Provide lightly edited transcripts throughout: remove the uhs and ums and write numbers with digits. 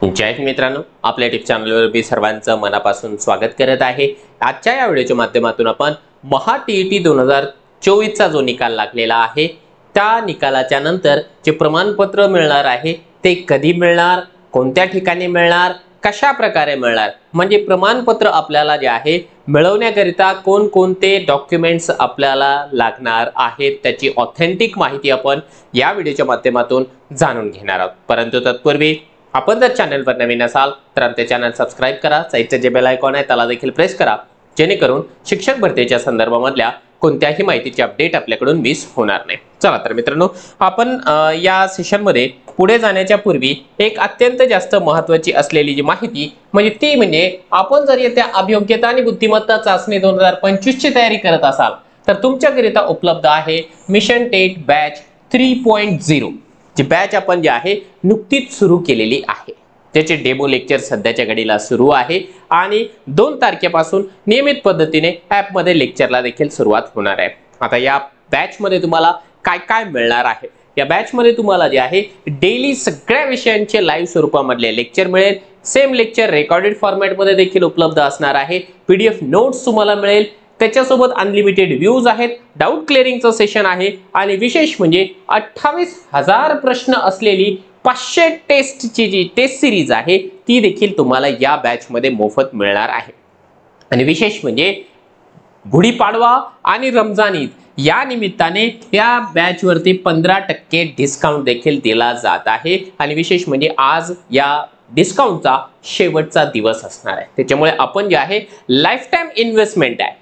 जय हिंद मित्रांनो, आपल्या यूट्यूब चॅनलवर मी सर्वांचं मनापासून स्वागत करत आहे। आजच्या या व्हिडिओच्या माध्यमातून आपण महा टीईटी 2024 चा जो निकाल लागलेला आहे त्या निकालाच्या नंतर जे प्रमाणपत्र मिळणार आहे ते कधी मिळणार, कोणत्या ठिकाणी मिळणार, कशा प्रकारे मिळणार, म्हणजे प्रमाणपत्र आपल्याला जे आहे मिळवण्याकरिता कोणकोणते डॉक्युमेंट्स आपल्याला लागणार आहेत त्याची ऑथेंटिक माहिती आपण या व्हिडिओच्या माध्यमातून जाणून घेणार आहोत। परंतु तत्पूर्वी आपण जर चॅनलवर नवीन असाल तर आमचे चॅनल सबस्क्राइब करा, साइडचे जे बेल आयकॉन आहे त्याला देखील प्रेस करा, जेणेकरून शिक्षक भरतीच्या संदर्भामधल्या कोणत्याही माहितीची अपडेट आपल्याकडून मिस होणार नाही। चला तर मित्रांनो, आपण या सेशनमध्ये पुढे जाण्याच्या पूर्वी एक अत्यंत जास्त महत्त्वाची असलेली जी माहिती म्हणजे आपण जर येत्या अभियोग्यता आणि बुद्धिमत्ता चाचणी 2025 ची तयारी करत असाल तर तुमच्याकरिता उपलब्ध आहे मिशन टेट बॅच 3.0 जी बॅच आपण जी आहे नुकतीच सुरू केलेली आहे। त्याचे डेमो लेक्चर सध्याच्या घडीला सुरू आहे आणि 2 तारखेपासून नियमित पद्धतीने ॲप मध्ये लेक्चरला देखील सुरुवात होणार आहे। आता या बॅच मध्ये तुम्हाला काय काय मिळणार आहे, या बॅच मध्ये तुम्हाला जे आहे डेली सगळ्या विषयांचे लाईव्ह स्वरूपामधले लेक्चर मिळेल। सेम लेक्चर रेकॉर्डेड फॉर्मॅट मध्ये देखील उपलब्ध असणार आहे। पीडीएफ नोट्स तुम्हाला मिळेल, त्याच्यासोबत अनलिमिटेड व्ह्यूज आहेत, डाऊट क्लिअरिंगचं सेशन आहे आणि विशेष म्हणजे 28,000 प्रश्न असलेली 500 टेस्टची जी टेस्ट सिरीज आहे ती देखील तुम्हाला या बॅच मध्ये मोफत मिळणार आहे। आणि विशेष म्हणजे गुढीपाडवा आणि रमजान ईद या निमित्ताने या बॅच वरती 15% डिस्काउंट देखील दिला जात आहे आणि विशेष म्हणजे आज या डिस्काउंटचा शेवटचा दिवस असणार आहे। त्याच्यामुळे आपण जे आहे लाईफ टाइम इन्व्हेस्टमेंट आहे,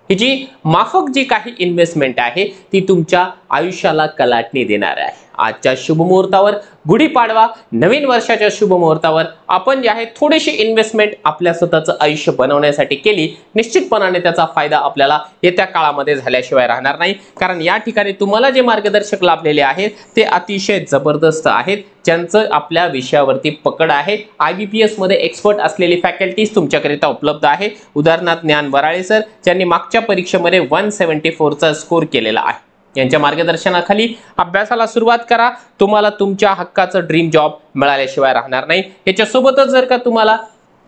ही जी माफक जी काही इन्व्हेस्टमेंट आहे ती तुमच्या आयुष्याला कलाटणी देणार आहे। आजच्या शुभ मुहूर्तावर, गुढीपाडवा, नवीन वर्षाच्या शुभ मुहूर्तावर आपण जे आहे थोडीशी इन्व्हेस्टमेंट आपल्या स्वतःचं आयुष्य बनवण्यासाठी केली, निश्चितपणाने त्याचा फायदा आपल्याला येत्या काळामध्ये झाल्याशिवाय राहणार नाही। कारण या ठिकाणी तुम्हाला जे मार्गदर्शक लाभलेले आहेत ते अतिशय जबरदस्त आहेत, ज्यांचं आपल्या विषयावरती पकड आहे। IBPS मध्ये एक्सपर्ट असलेली फॅकल्टीज तुमच्याकरिता उपलब्ध आहे। उदाहरणार्थ ज्ञान वराळे सर, ज्यांनी मागच्या परीक्षेमध्ये 174 चा स्कोर केलेला आहे, यांच्या मार्गदर्शनाखाली अभ्यासाला सुरुवात करा। तुम्हाला तुमच्या हक्काचं ड्रीम जॉब मिळाल्याशिवाय राहणार नाही। याच्यासोबतच जर का तुम्हाला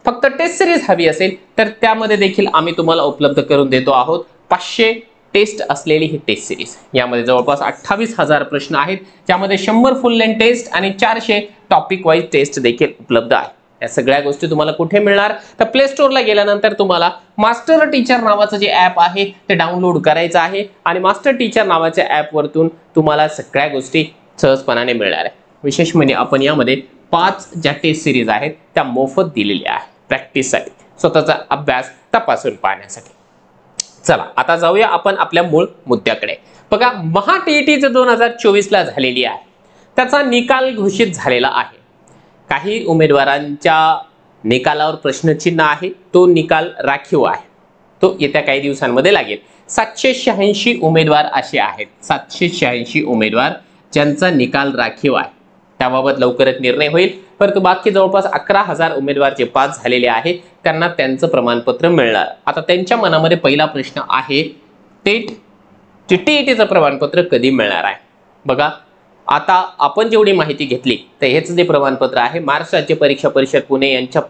फक्त टेस्ट सिरीज हवी असेल तर त्यामध्ये देखील आम्ही तुम्हाला उपलब्ध करून देतो आहोत 500 टेस्ट असलेली ही टेस्ट सिरीज। यामध्ये जवळपास 28,000 प्रश्न आहेत, ज्यामध्ये 100 फुल लेंथ टेस्ट आणि 400 टॉपिक वाईज टेस्ट देखील उपलब्ध आहे। या सगळ्या गोष्टी तुम्हाला कुठे मिळणार तर प्ले स्टोअरला गेल्यानंतर तुम्हाला मास्टर टीचर नावाचं जे ॲप आहे ते डाउनलोड करायचं आहे आणि मास्टर टीचर नावाच्या ॲप वरतून तुम्हाला सगळ्या गोष्टी सहजपणाने मिळणार आहे। विशेष म्हणजे आपण यामध्ये 5 ज्या टेस्ट सिरीज आहेत त्या मोफत दिलेल्या आहेत प्रॅक्टिससाठी, स्वतःचा अभ्यास तपासून पाहण्यासाठी। चला आता जाऊया आपण आपल्या मूळ मुद्द्याकडे। बघा, महा टीईटी 2024 ला झालेली आहे, त्याचा निकाल घोषित झालेला आहे। काही उमेदवारांच्या निकालावर प्रश्नचिन्ह आहे, तो निकाल राखीव आहे, तो येत्या काही दिवसांमध्ये लागेल। 786 उमेदवार असे आहेत, 786 उमेदवार ज्यांचा निकाल राखीव आहे, त्याबाबत लवकरच निर्णय होईल। परंतु बाकी जवळपास 11,000 उमेदवार जे पास झालेले आहेत त्यांना त्यांचं प्रमाणपत्र मिळणार। आता त्यांच्या मनामध्ये पहिला प्रश्न आहे टीईटीचं प्रमाणपत्र कधी मिळणार आहे। बघा, आता आपण जेवढी माहिती घेतली तर हेच जे प्रमाणपत्र आहे महाराष्ट्र राज्य परीक्षा परिषद पुणे यांच्या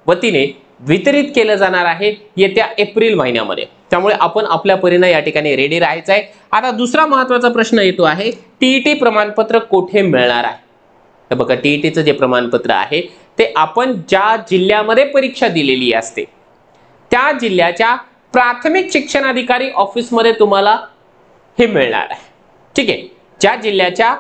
वतीने वितरित केलं जाणार आहे येत्या एप्रिल महिन्यामध्ये। त्यामुळे आपण आपल्या परीने या ठिकाणी रेडी राहायचं आहे। आता दुसरा महत्त्वाचा प्रश्न येतो आहे टीईटी प्रमाणपत्र कुठे मिळणार आहे। तर बघा, टीईटीचं जे प्रमाणपत्र आहे ते आपण ज्या जिल्ह्यामध्ये परीक्षा दिलेली असते त्या जिल्ह्याच्या प्राथमिक शिक्षणाधिकारी ऑफिसमध्ये तुम्हाला हे मिळणार आहे। ठीक आहे, ज्या जिल्ह्याच्या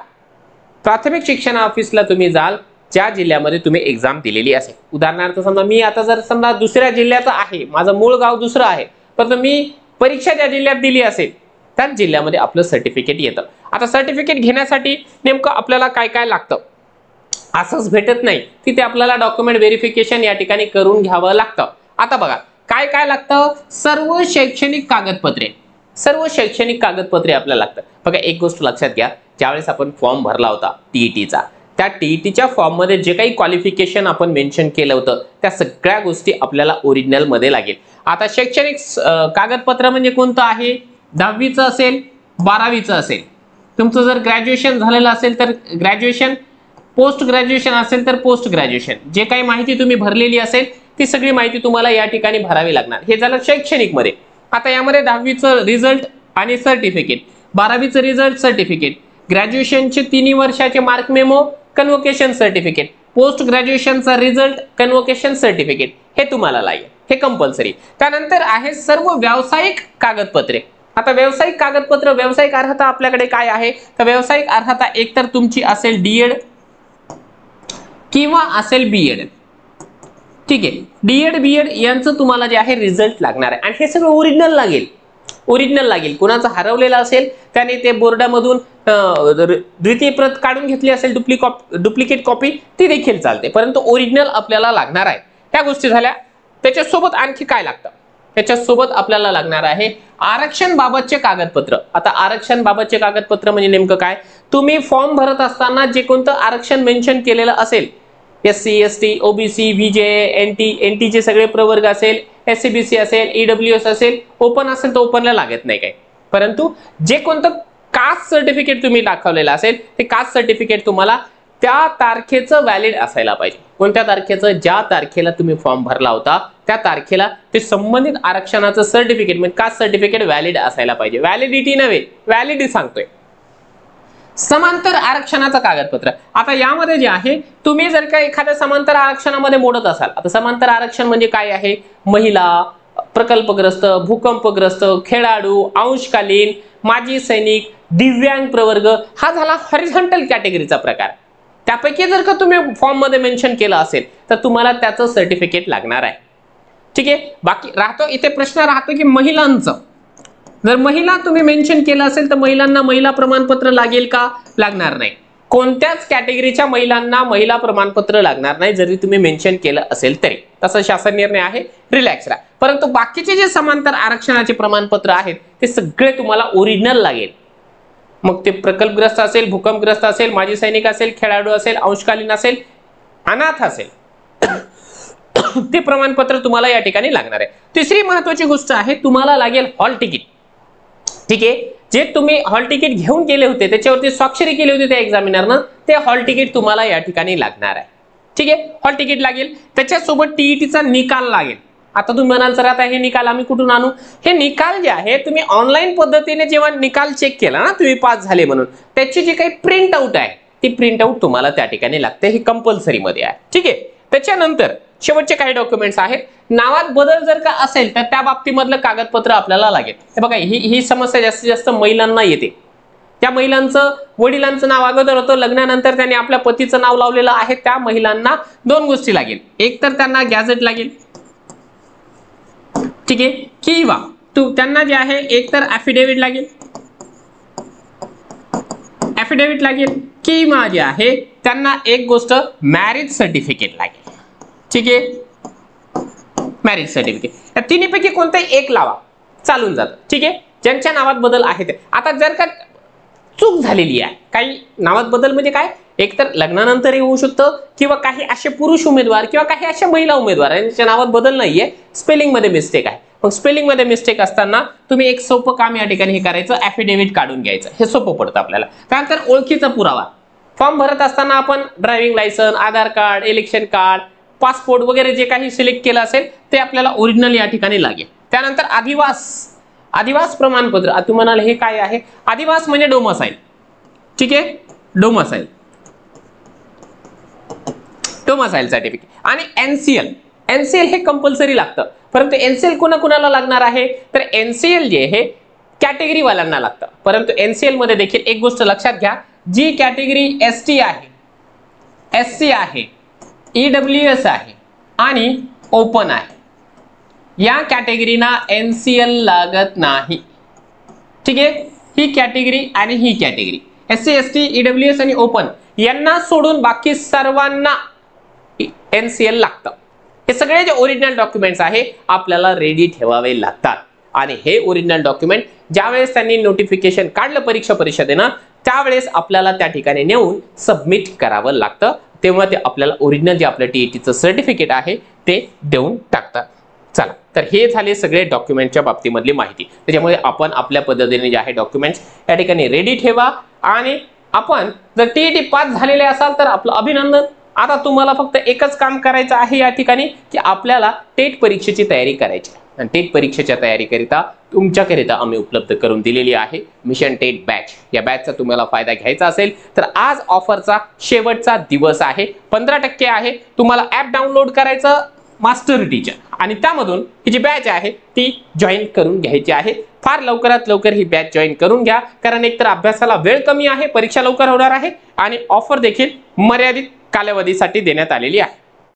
प्राथमिक शिक्षण ऑफिसला तुम्ही जाल ज्या जिल्ह्यामध्ये तुम्ही एक्झाम दिलेली असेल। उदाहरणार्थ समजा मी आता जर समजा दुसऱ्या जिल्ह्याचा आहे, माझं मूळ गाव दुसरं आहे, परंतु मी परीक्षा ज्या जिल्ह्यात दिली असेल त्याच जिल्ह्यामध्ये आपलं सर्टिफिकेट येतं। आता सर्टिफिकेट घेण्यासाठी नेमकं आपल्याला काय काय लागतं, असंच भेटत नाही, तिथे आपल्याला डॉक्युमेंट व्हेरिफिकेशन या ठिकाणी करून घ्यावं लागतं। आता बघा काय काय लागतं, सर्व शैक्षणिक कागदपत्रे आपल्याला लागतात। बघा, एक गोष्ट लक्षात घ्या, ज्यावेळेस आपण फॉर्म भरला होता टीईटीचा, त्या टीईटीच्या फॉर्म मध्ये जे काही क्वालिफिकेशन आपण मेन्शन केलं होतं त्या सगळ्या गोष्टी आपल्याला ओरिजिनल मध्ये लागेल। आता शैक्षणिक कागदपत्र म्हणजे कोणतं आहे, 10वीचं असेल, 12वीचं असेल, तुमचं जर ग्रॅज्युएशन झालेलं असेल तर ग्रॅज्युएशन, पोस्ट ग्रॅज्युएशन असेल तर पोस्ट ग्रॅज्युएशन, जे काही माहिती तुम्ही भरलेली असेल ती सगळी माहिती तुम्हाला या ठिकाणी भरावी लागणार। हे झालं शैक्षणिक मध्ये। आता यामध्ये 10वीचं रिझल्ट आणि सर्टिफिकेट, 12वीचं रिझल्ट सर्टिफिकेट, ग्रॅज्युएशनचे 3 वर्षाचे mark memo, convocation certificate, post ग्रॅज्युएशनचा रिझल्ट, कन्व्होकेशन सर्टिफिकेट हे तुम्हाला लागेल, हे कंपल्सरी। त्यानंतर आहे सर्व व्यावसायिक कागदपत्रे। आता व्यावसायिक कागदपत्र, व्यावसायिक अर्हता आपल्याकडे काय आहे तर व्यावसायिक अर्हता एकतर तुमची असेल डीएड किंवा असेल बीएड, ठीक आहे। डीएड बीएड यांचं तुम्हाला जे आहे रिझल्ट लागणार आहे आणि हे सगळं ओरिजिनल लागेल, ओरिजिनल लागेल। कुणाचं हरवलेलं असेल त्याने ते बोर्डामधून द्वितीय प्रत काढून घेतली असेल, डुप्लिकेट कॉपी ती देखील चालते, परंतु ओरिजिनल आपल्याला लागणार आहे। त्या गोष्टी झाल्या। त्याच्यासोबत आणखी काय लागतं, त्याच्यासोबत आपल्याला लागणार आहे आरक्षण बाबतचे कागदपत्र। आता आरक्षण बाबतचे कागदपत्र म्हणजे नेमकं काय, तुम्ही फॉर्म भरत असताना जे कोणतं आरक्षण मेन्शन केलेलं असेल, एससी एसटी ओबीसी व्हीजे एनटीचे सगळे प्रवर्ग असेल, एससीबीसी असेल, ईडब्ल्यूएस असेल, ओपन असेल तर ओपनला लागत नाही काय, परंतु जे कोणतं कास्ट सर्टिफिकेट तुम्ही दाखवलेलं असेल ते कास्ट सर्टिफिकेट तुम्हाला त्या तारखेचं व्हॅलिड असायला पाहिजे। कोणत्या तारखेचं, ज्या तारखेला तुम्ही फॉर्म भरला होता त्या तारखेला ते संबंधित आरक्षणाचं सर्टिफिकेट म्हणजे कास्ट सर्टिफिकेट व्हॅलिड असायला पाहिजे। व्हॅलिडिटी नव्हे, व्हॅलिडी सांगतोय। समांतर आरक्षणाचं कागदपत्र, आता यामध्ये जे आहे तुम्ही जर का एखाद्या समांतर आरक्षणामध्ये मोडत असाल, आता समांतर आरक्षण म्हणजे काय आहे, महिला, प्रकल्पग्रस्त, भूकंपग्रस्त, खेळाडू, अंशकालीन, माजी सैनिक, दिव्यांग प्रवर्ग, हा झाला हॉरिझॉन्टल कॅटेगरीचा प्रकार। त्यापैकी जर का तुम्ही फॉर्म मध्ये मेन्शन केलं असेल तर तुम्हाला त्याचं सर्टिफिकेट लागणार आहे, ठीक आहे। बाकी राहतो इथे प्रश्न राहतो की महिलांचं, जर महिला तुम्ही मेन्शन केलं असेल तर महिलांना महिला प्रमाणपत्र लागेल का, लागणार नाही। कोणत्याच कॅटेगरीच्या महिलांना महिला प्रमाणपत्र लागणार नाही जरी तुम्ही मेन्शन केलं असेल तरी, तसा शासन निर्णय आहे, रिलॅक्स राहा। परंतु बाकीचे जे समांतर आरक्षणाचे प्रमाणपत्र आहेत ते सगळे तुम्हाला ओरिजिनल लागेल। मग ते प्रकल्पग्रस्त असेल, भूकंपग्रस्त असेल, माजी सैनिक असेल, खेळाडू असेल, अंशकालीन असेल, अनाथ असेल, ते प्रमाणपत्र तुम्हाला या ठिकाणी लागणार आहे। तिसरी महत्त्वाची गोष्ट आहे तुम्हाला लागेल हॉल तिकीट, ठीक आहे। जे तुम्ही हॉल तिकीट घेऊन गेले होते त्याच्यावरती स्वाक्षरी केली होती त्या एक्झामिनरनं, ते हॉल तिकीट तुम्हाला या ठिकाणी लागणार आहे, ठीक आहे। हॉल तिकीट लागेल, त्याच्यासोबत टीईटीचा निकाल लागेल। आता तुम्ही म्हणाल सर आता हे निकाल आम्ही कुठून आणू, हे निकाल जे आहे तुम्ही ऑनलाईन पद्धतीने जेव्हा निकाल चेक केला ना तुम्ही पास झाले म्हणून, त्याची जी काही प्रिंट आउट आहे ती प्रिंट आउट तुम्हाला त्या ठिकाणी लागते, हे कंपल्सरी मध्ये आहे, ठीक आहे। त्याच्यानंतर शेवटचे काही डॉक्युमेंट्स आहेत, नावात बदल जर का असेल तर त्या बाबतीमधलं कागदपत्र आपल्याला लागेल। हे बघा ही समस्या जास्तीत जास्त महिलांना येते। त्या महिलांचं वडिलांचं नाव अगोदर होतं, लग्नानंतर त्यांनी आपल्या पतीचं नाव लावलेलं आहे, त्या महिलांना 2 गोष्टी लागेल, एक तर त्यांना गॅझेट लागेल, ठीक आहे, किंवा त्यांना जे आहे एक तर ॲफिडेव्हिट लागेल, ॲफिडेव्हिट लागेल, किंवा जे आहे त्यांना एक गोष्ट मॅरेज सर्टिफिकेट लागेल, ठीक आहे, मॅरेज सर्टिफिकेट। या तिन्हीपैकी कोणताही एक लावा, चालून जातं, ठीक आहे। ज्यांच्या नावात बदल आहे ते, आता जर का चूक झालेली आहे, काही नावात बदल म्हणजे काय, एक तर लग्नानंतरही होऊ शकतं किंवा काही असे पुरुष उमेदवार किंवा काही अशा महिला उमेदवार यांच्या नावात बदल नाहीये, स्पेलिंग मध्ये मिस्टेक आहे। मग स्पेलिंग मध्ये मिस्टेक असताना तुम्ही एक सोपं काम या ठिकाणी हे करायचं, ॲफिडेव्हिट काढून घ्यायचं, हे सोपं पडतं आपल्याला। त्यानंतर ओळखीचा पुरावा, फॉर्म भरत असताना आपण ड्रायव्हिंग लायसन्स, आधार कार्ड, इलेक्शन कार्ड, पासपोर्ट वगैरे जे काही सिलेक्ट केलं असेल ते आपल्याला ओरिजिनल या ठिकाणी लागेल। त्यानंतर आदिवास प्रमाणपत्र, तुम्ही म्हणाल हे काय आहे, आदिवास म्हणजे डोमसाईल, ठीक आहे, डोमसाईल सर्टिफिकेट। आणि एनसीएल हे कंपल्सरी लागतं, परंतु एनसीएल कुणाला लागणार आहे तर एनसीएल जे आहे कॅटेगरी वाल्यांना लागतं, परंतु एनसीएल मध्ये देखील एक गोष्ट लक्षात घ्या, जी कॅटेगरी एसटी आहे, एससी आहे, ईडब्ल्यूएस आहे आणि ओपन आहे, या कॅटेगरीना एनसीएल लागत नाही, ठीक आहे। ही कॅटेगरी आणि ही कॅटेगरी एससी एसटी ईडब्ल्यूएस आणि ओपन यांना सोडून बाकी सर्वांना एनसीएल लागतं। हे सगळे जे ओरिजिनल डॉक्युमेंट्स आहे आपल्याला रेडी ठेवावे लागतात आणि हे ओरिजिनल डॉक्युमेंट ज्यावेळेस त्यांनी नोटिफिकेशन काढलं परीक्षा परिषदेनं त्यावेळेस आपल्याला त्या ठिकाणी नेऊन सबमिट करावं लागतं, तेव्हा ते आपल्याला ओरिजिनल जे आपलं टीईटीचं सर्टिफिकेट आहे ते देऊन टाकतात। चला, तर हे झाले सगळे डॉक्युमेंटच्या बाबतीमधली माहिती। त्याच्यामुळे आपण आपल्या पद्धतीने जे आहे डॉक्युमेंट्स या ठिकाणी रेडी ठेवा आणि आपण जर टीईटी पास झालेले असाल तर आपलं अभिनंदन. आता तुम्हाला फक्त एकच काम करायचं आहे या ठिकाणी की आपल्याला टेट परीक्षेची तयारी करायची आहे. आणि टेट परीक्षेच्या तयारीकरिता तुमच्याकरिता आम्ही उपलब्ध करून दिलेली आहे मिशन टेट बॅच. या बॅचचा तुम्हाला फायदा घ्यायचा असेल तर आज ऑफरचा शेवटचा दिवस आहे. 15% आहे. तुम्हाला ॲप डाउनलोड करायचं मास्टर टीचर आणि त्यामधून ही जी बॅच आहे ती जॉईन करून घ्यायची आहे. फार लवकरात लवकर ही बॅच जॉईन करून घ्या, कारण एकतर अभ्यासाला वेळ कमी आहे, परीक्षा लवकर होणार आहे आणि ऑफर देखील मर्यादित कालावधीसाठी देण्यात आलेली आहे.